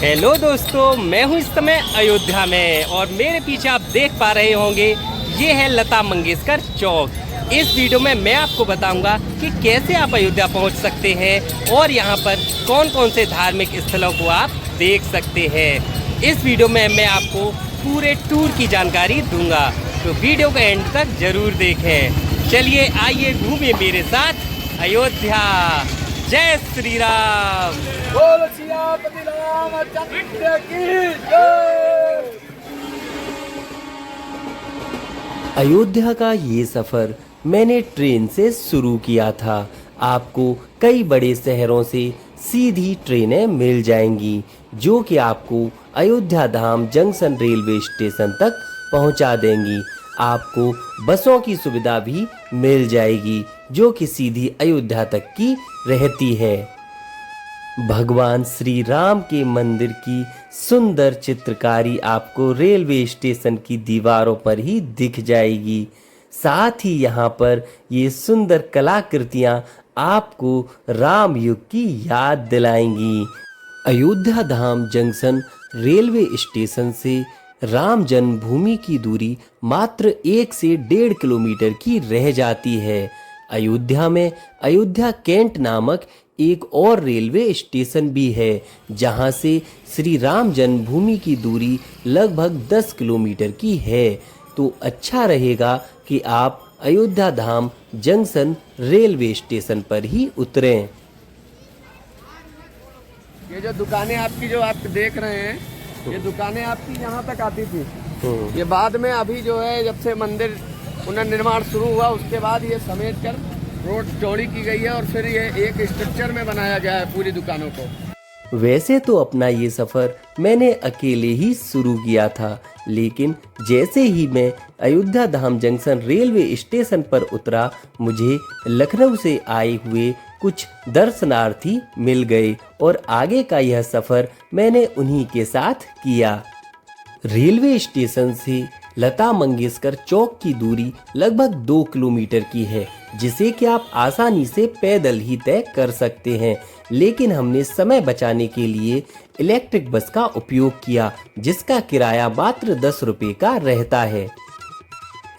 Hello दोस्तों, मैं हूं इस समय अयोध्या में और मेरे पीछे आप देख पा रहे होंगे ये है लता मंगेशकर चौक। इस वीडियो में मैं आपको बताऊंगा कि कैसे आप अयोध्या पहुंच सकते हैं और यहां पर कौन कौन से धार्मिक स्थलों को आप देख सकते हैं। इस वीडियो में मैं आपको पूरे टूर की जानकारी दूंगा, तो वीडियो को एंड तक जरूर देखें। चलिए आइए घूमिए मेरे साथ अयोध्या। जय श्री राम। बोल सियापति रामचंद्र की जय। अयोध्या का ये सफ़र मैंने ट्रेन से शुरू किया था। आपको कई बड़े शहरों से सीधी ट्रेनें मिल जाएंगी जो कि आपको अयोध्या धाम जंक्शन रेलवे स्टेशन तक पहुंचा देंगी। आपको बसों की सुविधा भी मिल जाएगी जो कि सीधी अयोध्या तक की रहती है। भगवान श्री राम के मंदिर की सुंदर चित्रकारी आपको रेलवे स्टेशन की दीवारों पर ही दिख जाएगी। साथ ही यहाँ पर ये सुंदर कलाकृतियाँ आपको राम युग की याद दिलाएंगी। अयोध्या धाम जंक्शन रेलवे स्टेशन से राम जन्मभूमि की दूरी मात्र 1 से 1.5 किलोमीटर की रह जाती है। अयोध्या में अयोध्या कैंट नामक एक और रेलवे स्टेशन भी है जहां से श्री राम जन्मभूमि की दूरी लगभग 10 किलोमीटर की है। तो अच्छा रहेगा कि आप अयोध्या धाम जंक्शन रेलवे स्टेशन पर ही उतरें। ये जो दुकानें आपकी जो आप देख रहे हैं, ये दुकानें आपकी यहाँ तक आती थी। ये बाद में अभी जो है जब से मंदिर पुनर्निर्माण शुरू हुआ उसके बाद ये समेट कर रोड चौड़ी की गई है और फिर ये एक स्ट्रक्चर में बनाया गया है पूरी दुकानों को। वैसे तो अपना ये सफ़र मैंने अकेले ही शुरू किया था, लेकिन जैसे ही मैं अयोध्या धाम जंक्शन रेलवे स्टेशन पर उतरा, मुझे लखनऊ से आए हुए कुछ दर्शनार्थी मिल गए और आगे का यह सफ़र मैंने उन्हीं के साथ किया। रेलवे स्टेशन से लता मंगेशकर चौक की दूरी लगभग 2 किलोमीटर की है, जिसे कि आप आसानी से पैदल ही तय कर सकते हैं। लेकिन हमने समय बचाने के लिए इलेक्ट्रिक बस का उपयोग किया जिसका किराया मात्र 10 रुपये का रहता है।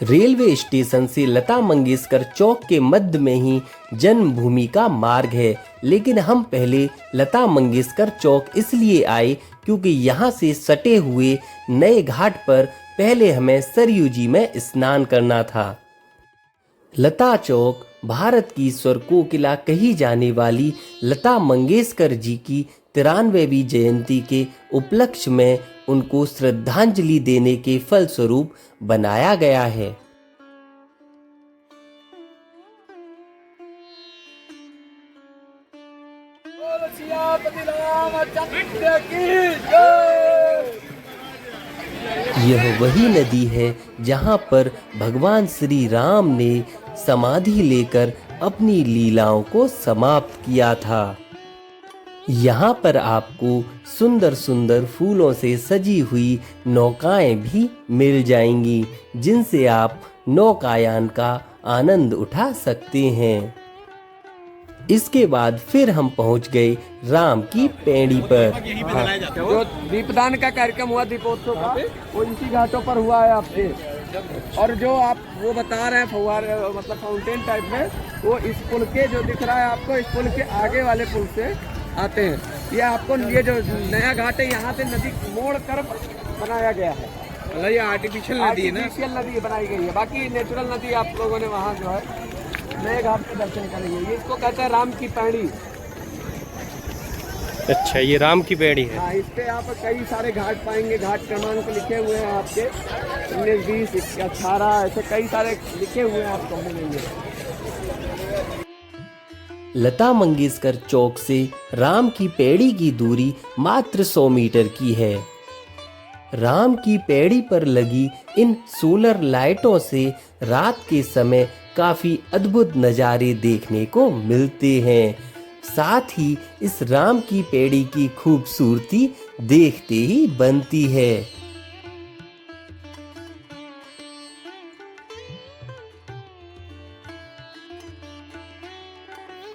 रेलवे स्टेशन से लता मंगेशकर चौक के मध्य में ही जन्मभूमि का मार्ग है, लेकिन हम पहले लता मंगेशकर चौक इसलिए आए क्योंकि यहाँ से सटे हुए नए घाट पर पहले हमें सरयू जी में स्नान करना था। लता चौक भारत की स्वर कोकिला कही जाने वाली लता मंगेशकर जी की 93वीं जयंती के उपलक्ष्य में उनको श्रद्धांजलि देने के फलस्वरूप बनाया गया है। बोल सियापति रामचंद्र की जय। यह वही नदी है जहाँ पर भगवान श्री राम ने समाधि लेकर अपनी लीलाओं को समाप्त किया था। यहाँ पर आपको सुंदर सुंदर फूलों से सजी हुई नौकाएं भी मिल जाएंगी जिनसे आप नौकायान का आनंद उठा सकते हैं। इसके बाद फिर हम पहुंच गए राम की पैड़ी पर। जो दीपदान का कार्यक्रम हुआ दीपोत्सव का, वो इसी घाटों पर हुआ है आपके। और जो आप वो बता रहे हैं फव्वारे मतलब फाउंटेन टाइप में, वो इस पुल के जो दिख रहा है आपको, इस पुल के आगे वाले पुल से आते हैं। ये आपको ये जो नया घाट है यहाँ से नदी मोड़ कर बनाया गया है। मतलब ये आर्टिफिशियल नदी है ना? आर्टिफिशियल नदी बनाई गई है, बाकी नेचुरल नदी आप लोगों ने वहाँ जो है नए घाट के दर्शन करेंगे। ये इसको कहते हैं राम की पैड़ी। अच्छा, ये राम की पैड़ी है। हाँ, इस पे आप कई सारे घाट पाएंगे। घाट क्रमांक लिखे हुए हैं आपके 19, 20, 18 ऐसे कई सारे लिखे हुए हैं, आपको मिलेंगे। लता मंगेशकर चौक से राम की पैड़ी की दूरी मात्र 100 मीटर की है। राम की पैड़ी पर लगी इन सोलर लाइटों से रात के समय काफी अद्भुत नज़ारे देखने को मिलते हैं। साथ ही इस राम की पैड़ी की खूबसूरती देखते ही बनती है।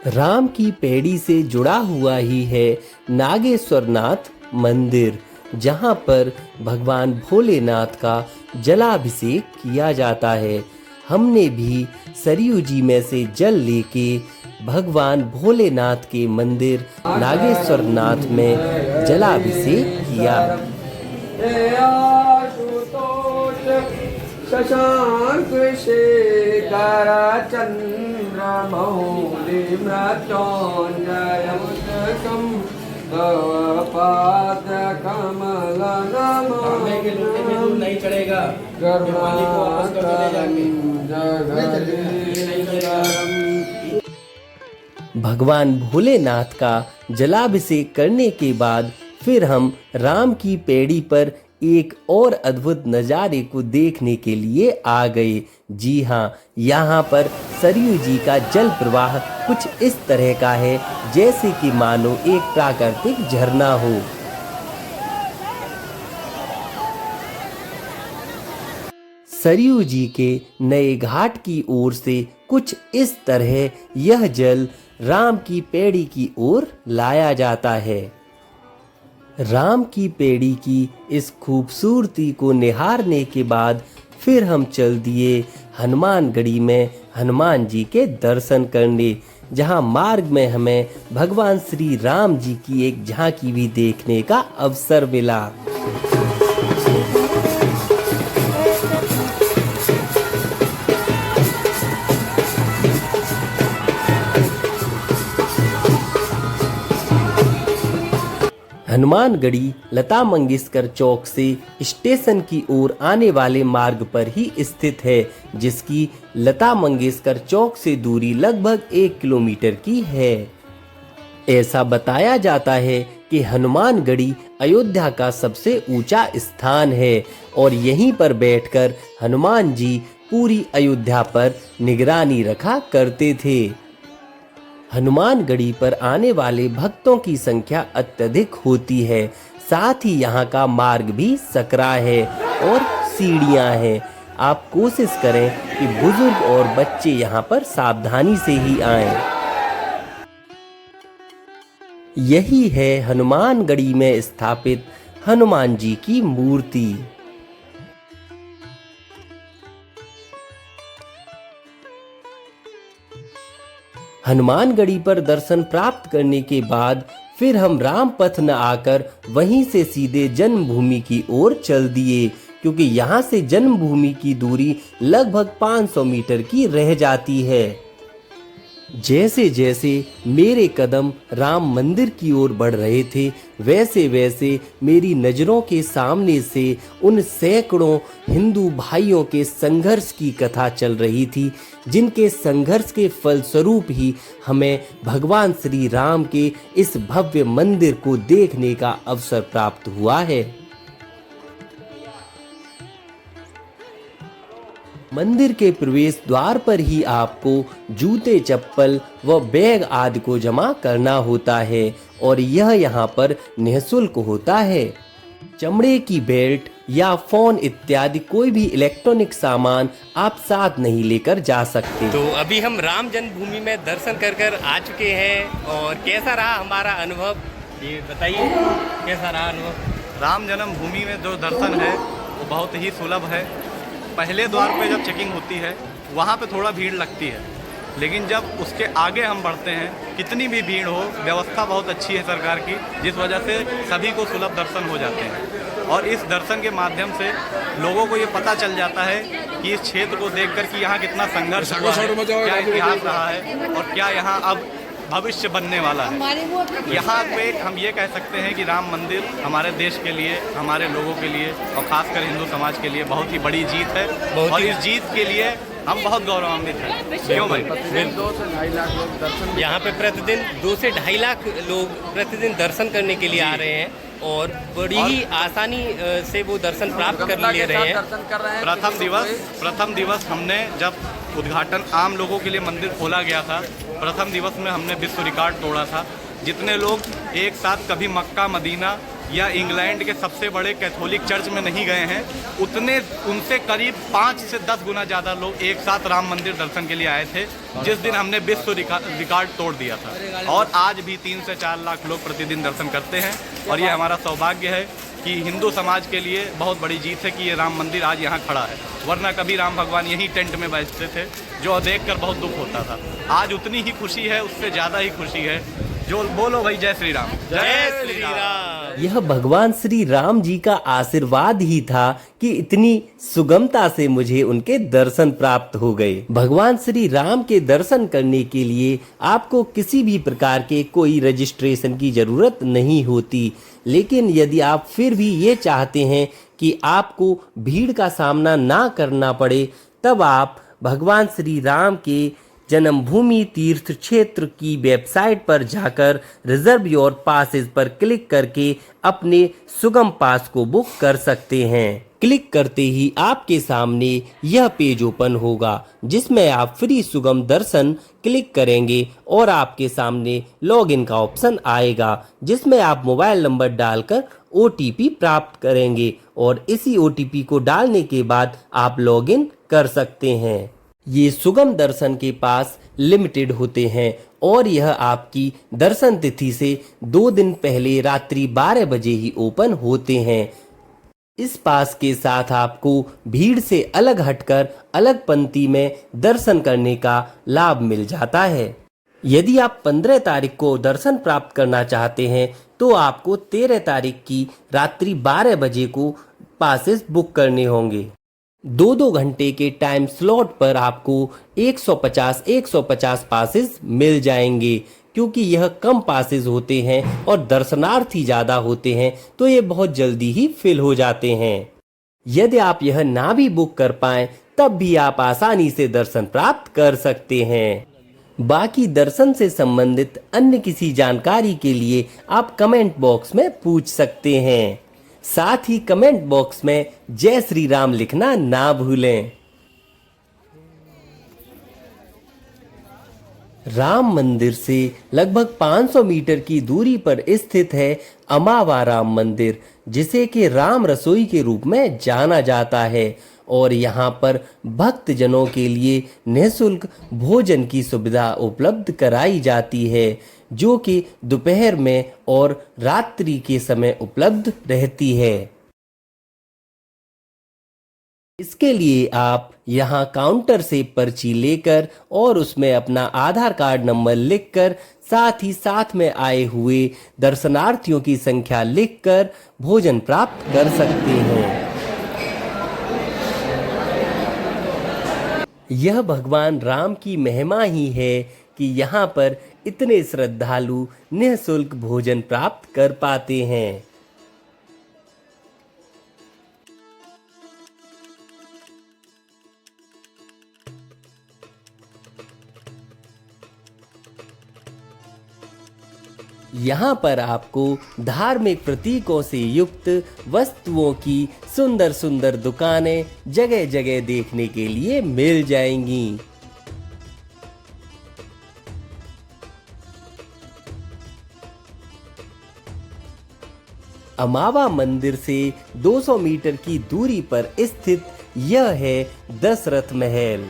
राम की पैड़ी से जुड़ा हुआ ही है नागेश्वर नाथ मंदिर, जहां पर भगवान भोलेनाथ का जलाभिषेक किया जाता है। हमने भी सरयू जी में से जल लेके भगवान भोलेनाथ के मंदिर नागेश्वर नाथ में जलाभिषेक किया। शशांक शेखर चंद्र मौलि मृत्युंजय पाद कमल नहीं चढ़ेगा, भगवान भोलेनाथ का जलाभिषेक करने के बाद फिर हम राम की पैड़ी पर एक और अद्भुत नज़ारे को देखने के लिए आ गए। जी हाँ, यहाँ पर सरयू जी का जल प्रवाह कुछ इस तरह का है जैसे कि मानो एक प्राकृतिक झरना हो। सरयू जी के नए घाट की ओर से कुछ इस तरह यह जल राम की पैड़ी की ओर लाया जाता है। राम की पैड़ी की इस खूबसूरती को निहारने के बाद फिर हम चल दिए हनुमानगढ़ी में हनुमान जी के दर्शन करने, जहां मार्ग में हमें भगवान श्री राम जी की एक झांकी भी देखने का अवसर मिला। हनुमानगढ़ी लता मंगेशकर चौक से स्टेशन की ओर आने वाले मार्ग पर ही स्थित है, जिसकी लता मंगेशकर चौक से दूरी लगभग 1 किलोमीटर की है। ऐसा बताया जाता है कि हनुमानगढ़ी अयोध्या का सबसे ऊंचा स्थान है और यहीं पर बैठकर हनुमान जी पूरी अयोध्या पर निगरानी रखा करते थे। हनुमानगढ़ी पर आने वाले भक्तों की संख्या अत्यधिक होती है। साथ ही यहाँ का मार्ग भी सकरा है और सीढ़ियाँ हैं। आप कोशिश करें कि बुजुर्ग और बच्चे यहाँ पर सावधानी से ही आएं। यही है हनुमानगढ़ी में स्थापित हनुमान जी की मूर्ति। हनुमानगढ़ी पर दर्शन प्राप्त करने के बाद फिर हम रामपथ न आकर वहीं से सीधे जन्मभूमि की ओर चल दिए, क्योंकि यहाँ से जन्मभूमि की दूरी लगभग 500 मीटर की रह जाती है। जैसे जैसे मेरे कदम राम मंदिर की ओर बढ़ रहे थे, वैसे वैसे मेरी नज़रों के सामने से उन सैकड़ों हिंदू भाइयों के संघर्ष की कथा चल रही थी, जिनके संघर्ष के फलस्वरूप ही हमें भगवान श्री राम के इस भव्य मंदिर को देखने का अवसर प्राप्त हुआ है। मंदिर के प्रवेश द्वार पर ही आपको जूते, चप्पल व बैग आदि को जमा करना होता है और यह यहाँ पर निःशुल्क होता है। चमड़े की बेल्ट या फोन इत्यादि कोई भी इलेक्ट्रॉनिक सामान आप साथ नहीं लेकर जा सकते। तो अभी हम राम जन्मभूमि में दर्शन कर आ चुके हैं और कैसा रहा हमारा अनुभव, ये बताइए कैसा रहा अनुभव। राम जन्मभूमि में जो दर्शन है वो बहुत ही सुलभ है। पहले द्वार पे जब चेकिंग होती है वहाँ पे थोड़ा भीड़ लगती है, लेकिन जब उसके आगे हम बढ़ते हैं कितनी भी भीड़ हो, व्यवस्था बहुत अच्छी है सरकार की, जिस वजह से सभी को सुलभ दर्शन हो जाते हैं। और इस दर्शन के माध्यम से लोगों को ये पता चल जाता है कि इस क्षेत्र को देखकर कि यहाँ कितना संघर्ष हुआ है, क्या इतिहास रहा है और क्या यहाँ अब भविष्य बनने वाला है। यहाँ पे हम ये कह सकते हैं कि राम मंदिर हमारे देश के लिए, हमारे लोगों के लिए और खासकर हिंदू समाज के लिए बहुत ही बड़ी जीत है और इस जीत के लिए हम बहुत गौरवान्वित हैं। क्यों भाई? 2 से 2.5 लाख लोग दर्शन यहाँ पे प्रतिदिन 2 से 2.5 लाख लोग प्रतिदिन दर्शन करने के लिए आ रहे हैं और बड़ी ही आसानी से वो दर्शन प्राप्त कर ले रहे हैं। प्रथम दिवस हमने जब उद्घाटन आम लोगों के लिए मंदिर खोला गया था, प्रथम दिवस में हमने विश्व रिकॉर्ड तोड़ा था। जितने लोग एक साथ कभी मक्का, मदीना या इंग्लैंड के सबसे बड़े कैथोलिक चर्च में नहीं गए हैं, उतने उनसे करीब 5 से 10 गुना ज़्यादा लोग एक साथ राम मंदिर दर्शन के लिए आए थे, जिस दिन हमने विश्व रिकॉर्ड तोड़ दिया था। और आज भी 3 से 4 लाख लोग प्रतिदिन दर्शन करते हैं, और ये हमारा सौभाग्य है कि हिंदू समाज के लिए बहुत बड़ी जीत है कि ये राम मंदिर आज यहाँ खड़ा है, वरना कभी राम भगवान यहीं टेंट में बैठते थे, जो देखकर बहुत दुख होता था। आज उतनी ही खुशी है, उससे ज़्यादा ही खुशी है। जो बोलो भाई, जय श्री राम, जय श्री राम। यह भगवान श्री राम जी का आशीर्वाद ही था कि इतनी सुगमता से मुझे उनके दर्शन प्राप्त हो गए। भगवान श्री राम के दर्शन करने के लिए आपको किसी भी प्रकार के कोई रजिस्ट्रेशन की जरूरत नहीं होती, लेकिन यदि आप फिर भी ये चाहते हैं कि आपको भीड़ का सामना ना करना पड़े, तब आप भगवान श्री राम के जन्मभूमि तीर्थ क्षेत्र की वेबसाइट पर जाकर रिजर्व योर पासेस पर क्लिक करके अपने सुगम पास को बुक कर सकते हैं। क्लिक करते ही आपके सामने यह पेज ओपन होगा, जिसमें आप फ्री सुगम दर्शन क्लिक करेंगे और आपके सामने लॉगिन का ऑप्शन आएगा, जिसमें आप मोबाइल नंबर डालकर OTP प्राप्त करेंगे और इसी OTP को डालने के बाद आप लॉगिन कर सकते हैं। ये सुगम दर्शन के पास लिमिटेड होते हैं और यह आपकी दर्शन तिथि से 2 दिन पहले रात्रि 12 बजे ही ओपन होते हैं। इस पास के साथ आपको भीड़ से अलग हटकर अलग पंक्ति में दर्शन करने का लाभ मिल जाता है। यदि आप 15 तारीख को दर्शन प्राप्त करना चाहते हैं तो आपको 13 तारीख की रात्रि 12 बजे को पासेस बुक करने होंगे। 2-2 घंटे के टाइम स्लॉट पर आपको 150 पासेस मिल जाएंगे। क्योंकि यह कम पासेस होते हैं और दर्शनार्थी ज़्यादा होते हैं, तो ये बहुत जल्दी ही फिल हो जाते हैं। यदि आप यह ना भी बुक कर पाएं, तब भी आप आसानी से दर्शन प्राप्त कर सकते हैं। बाकी दर्शन से संबंधित अन्य किसी जानकारी के लिए आप कमेंट बॉक्स में पूछ सकते हैं। साथ ही कमेंट बॉक्स में जय श्री राम लिखना ना भूलें। राम मंदिर से लगभग 500 मीटर की दूरी पर स्थित है अमावा राम मंदिर, जिसे कि राम रसोई के रूप में जाना जाता है और यहाँ पर भक्त जनों के लिए निःशुल्क भोजन की सुविधा उपलब्ध कराई जाती है, जो कि दोपहर में और रात्रि के समय उपलब्ध रहती है। इसके लिए आप यहाँ काउंटर से पर्ची लेकर और उसमें अपना आधार कार्ड नंबर लिखकर, साथ ही साथ में आए हुए दर्शनार्थियों की संख्या लिखकर भोजन प्राप्त कर सकते हैं। यह भगवान राम की महिमा ही है कि यहाँ पर इतने श्रद्धालु निःशुल्क भोजन प्राप्त कर पाते हैं। यहाँ पर आपको धार्मिक प्रतीकों से युक्त वस्तुओं की सुंदर सुंदर दुकानें जगह जगह देखने के लिए मिल जाएंगी। अमावा मंदिर से 200 मीटर की दूरी पर स्थित यह है दशरथ महल।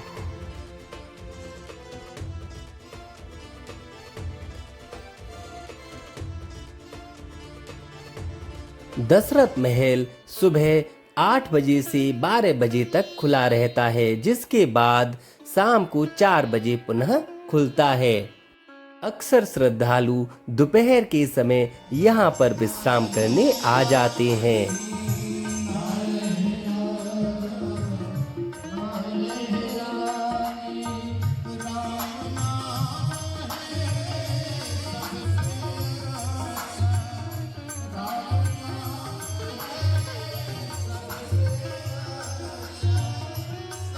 दशरथ महल सुबह 8 बजे से 12 बजे तक खुला रहता है, जिसके बाद शाम को 4 बजे पुनः खुलता है। अक्सर श्रद्धालु दोपहर के समय यहाँ पर विश्राम करने आ जाते हैं।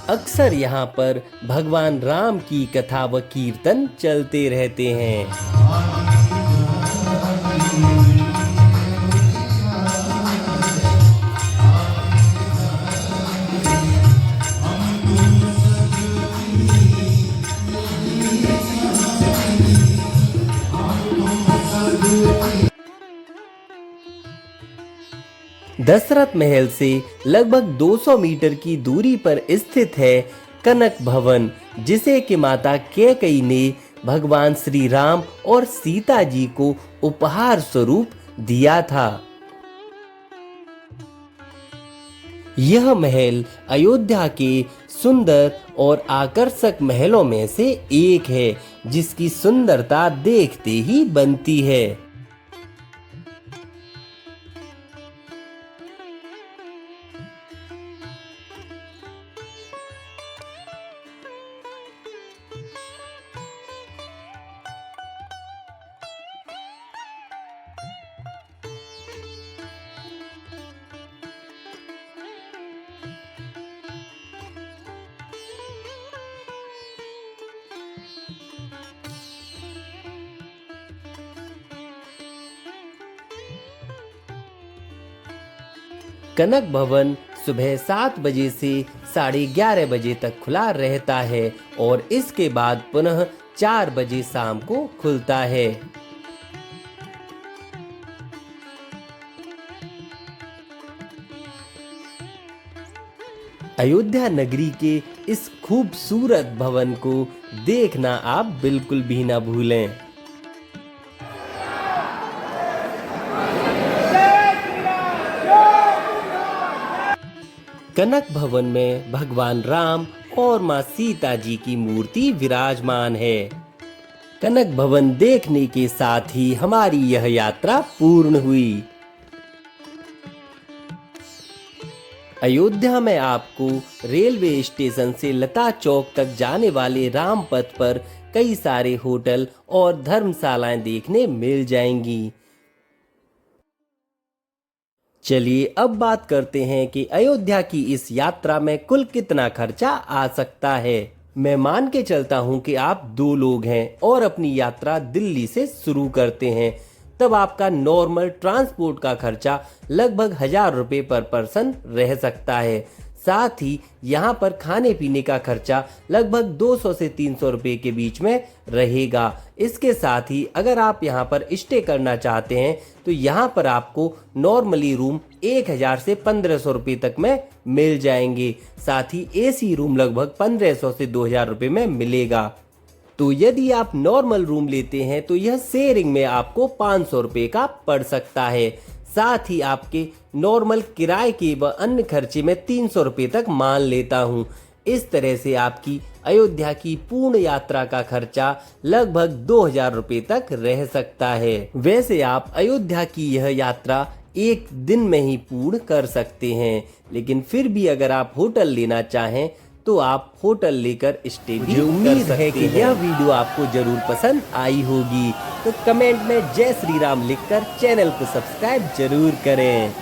अक्सर यहाँ पर भगवान राम की कथा व कीर्तन चलते रहते हैं। दशरथ महल से लगभग 200 मीटर की दूरी पर स्थित है कनक भवन, जिसे कि माता कैकेयी ने भगवान श्री राम और सीता जी को उपहार स्वरूप दिया था। यह महल अयोध्या के सुंदर और आकर्षक महलों में से एक है, जिसकी सुंदरता देखते ही बनती है। कनक भवन सुबह 7 बजे से 11:30 बजे तक खुला रहता है और इसके बाद पुनः 4 बजे शाम को खुलता है। अयोध्या नगरी के इस खूबसूरत भवन को देखना आप बिल्कुल भी ना भूलें। कनक भवन में भगवान राम और मां सीता जी की मूर्ति विराजमान है। कनक भवन देखने के साथ ही हमारी यह यात्रा पूर्ण हुई। अयोध्या में आपको रेलवे स्टेशन से लता चौक तक जाने वाले रामपथ पर कई सारे होटल और धर्मशालाएं देखने मिल जाएंगी। चलिए अब बात करते हैं कि अयोध्या की इस यात्रा में कुल कितना खर्चा आ सकता है। मैं मान के चलता हूं कि आप 2 लोग हैं और अपनी यात्रा दिल्ली से शुरू करते हैं, तब आपका नॉर्मल ट्रांसपोर्ट का खर्चा लगभग 1000 रुपये पर पर्सन रह सकता है। साथ ही यहाँ पर खाने पीने का खर्चा लगभग 200 से 300 रुपये के बीच में रहेगा। इसके साथ ही अगर आप यहाँ पर स्टे करना चाहते हैं तो यहाँ पर आपको नॉर्मली रूम 1000 से 1500 रुपये तक में मिल जाएंगे। साथ ही एसी रूम लगभग 1500 से 2000 रुपये में मिलेगा। तो यदि आप नॉर्मल रूम लेते हैं तो यह शेयरिंग में आपको 500 रुपये का पड़ सकता है। साथ ही आपके नॉर्मल किराए के व अन्य खर्चे में 300 रुपये तक मान लेता हूँ। इस तरह से आपकी अयोध्या की पूर्ण यात्रा का खर्चा लगभग 2000 रुपये तक रह सकता है। वैसे आप अयोध्या की यह यात्रा 1 दिन में ही पूर्ण कर सकते हैं, लेकिन फिर भी अगर आप होटल लेना चाहें तो आप होटल लेकर स्टे भी कर सकते हैं। उम्मीद है कि यह वीडियो आपको जरूर पसंद आई होगी, तो कमेंट में जय श्री राम लिखकर चैनल को सब्सक्राइब जरूर करें।